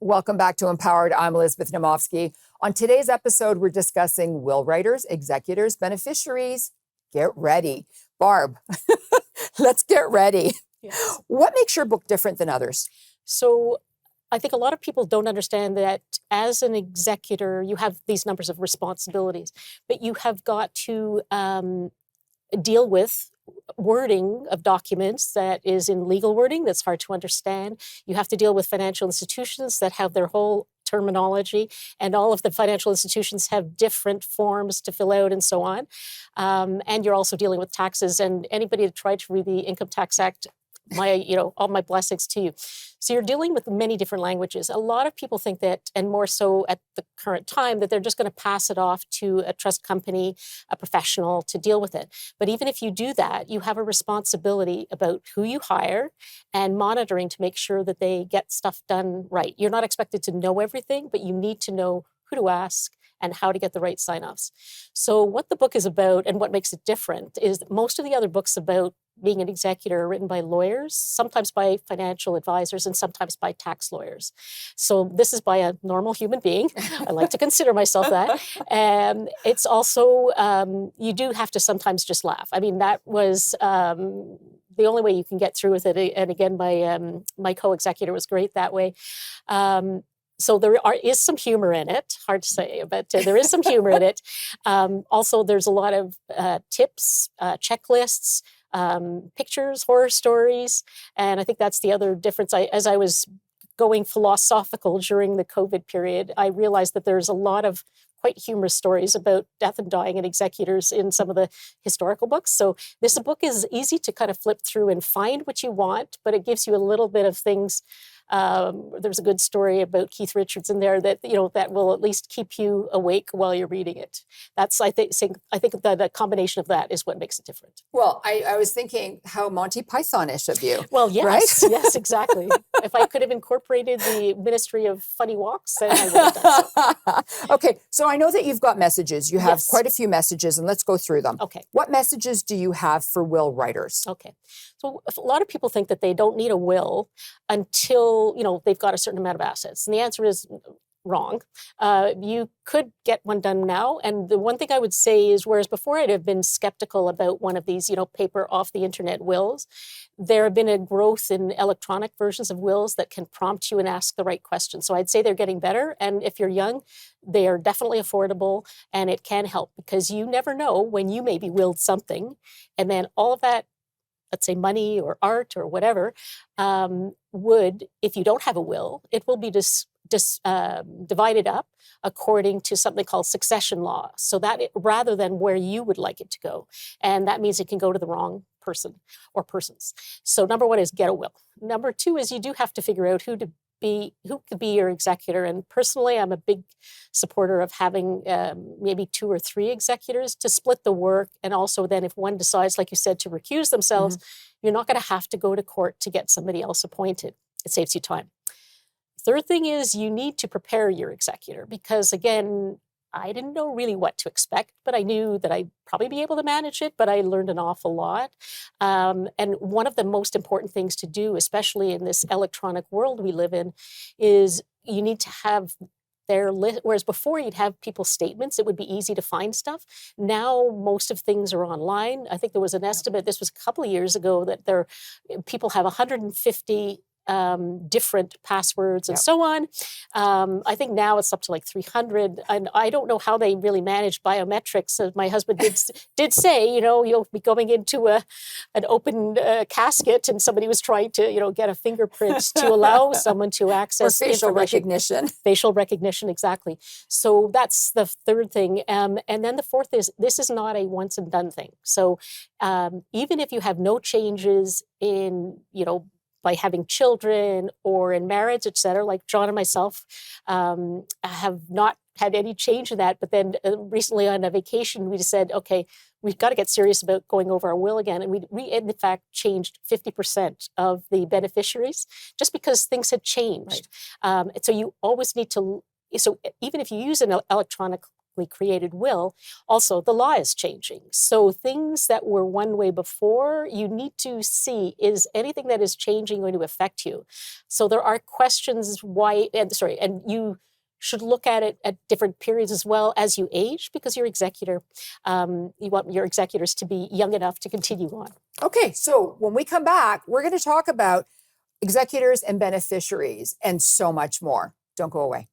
Welcome back to Empowered. I'm Elizabeth Namofsky. On today's episode, we're discussing will writers, executors, beneficiaries. Get ready. Barb, let's get ready. Yes. What makes your book different than others? So I think a lot of people don't understand that as an executor, you have these numbers of responsibilities, but you have got to deal with wording of documents that is in legal wording that's hard to understand. You have to deal with financial institutions that have their whole terminology, and all of the financial institutions have different forms to fill out and so on. And you're also dealing with taxes, and anybody that tried to read the Income Tax Act, all my blessings to you. So you're dealing with many different languages. A lot of people think that, and more so at the current time, that they're just going to pass it off to a trust company, a professional to deal with it. But even if you do that, you have a responsibility about who you hire and monitoring to make sure that they get stuff done right. You're not expected to know everything, but you need to know who to ask and how to get the right sign-offs. So what the book is about and what makes it different is most of the other books about being an executor are written by lawyers, sometimes by financial advisors, and sometimes by tax lawyers. So this is by a normal human being. I like to consider myself that. And it's also, you do have to sometimes just laugh. I mean, that was the only way you can get through with it. And again, my co-executor was great that way. So there is some humor in it, hard to say, but there is some humor in it. Also, there's a lot of tips, checklists, pictures, horror stories. And I think that's the other difference. As I was going philosophical during the COVID period, I realized that there's a lot of quite humorous stories about death and dying and executors in some of the historical books. So this book is easy to kind of flip through and find what you want, but it gives you a little bit of things. There's a good story about Keith Richards in there that that will at least keep you awake while you're reading it. That's I think that the combination of that is what makes it different. Well, I was thinking how Monty Python-ish of you. Well, yes, right? Yes, exactly. If I could have incorporated the Ministry of Funny Walks, then I would have done so. Okay, so I know that you've got messages. You have Yes. quite a few messages, and let's go through them. Okay. What messages do you have for will writers? Okay. So a lot of people think that they don't need a will until, they've got a certain amount of assets. And the answer is wrong. You could get one done now. And the one thing I would say is, whereas before I'd have been skeptical about one of these, paper off the internet wills, there have been a growth in electronic versions of wills that can prompt you and ask the right questions. So I'd say they're getting better. And if you're young, they are definitely affordable, and it can help because you never know when you maybe willed something, and then all of that, let's say money or art or whatever, would, if you don't have a will, it will be divided up according to something called succession law. So that rather than where you would like it to go. And that means it can go to the wrong person or persons. So number one is get a will. Number two is you do have to figure out who could be your executor. And personally, I'm a big supporter of having maybe 2 or 3 executors to split the work. And also then if one decides, like you said, to recuse themselves, you're not going to have to go to court to get somebody else appointed. It saves you time. Third thing is you need to prepare your executor because, again, I didn't know really what to expect, but I knew that I'd probably be able to manage it, but I learned an awful lot. And one of the most important things to do, especially in this electronic world we live in, is you need to have their list. Whereas before you'd have people's statements, it would be easy to find stuff. Now most of things are online. I think there was an estimate, this was a couple of years ago, that people have 150 different passwords and so on. I think now it's up to like 300. And I don't know how they really manage biometrics. My husband did say, you'll be going into an open casket and somebody was trying to, get a fingerprint to allow someone to access or facial recognition. Facial recognition, exactly. So that's the third thing. And then the fourth is, this is not a once and done thing. So even if you have no changes in, by having children or in marriage, et cetera, like John and myself have not had any change in that. But then recently on a vacation, we just said, okay, we've got to get serious about going over our will again. And we in fact changed 50% of the beneficiaries just because things had changed. Right. So you always need to, so even if you use an electronic automatically created will, also the law is changing. So things that were one way before, you need to see, is anything that is changing going to affect you? So there are questions why, and you should look at it at different periods as well as you age, because your executor, you want your executors to be young enough to continue on. Okay, so when we come back, we're going to talk about executors and beneficiaries and so much more. Don't go away.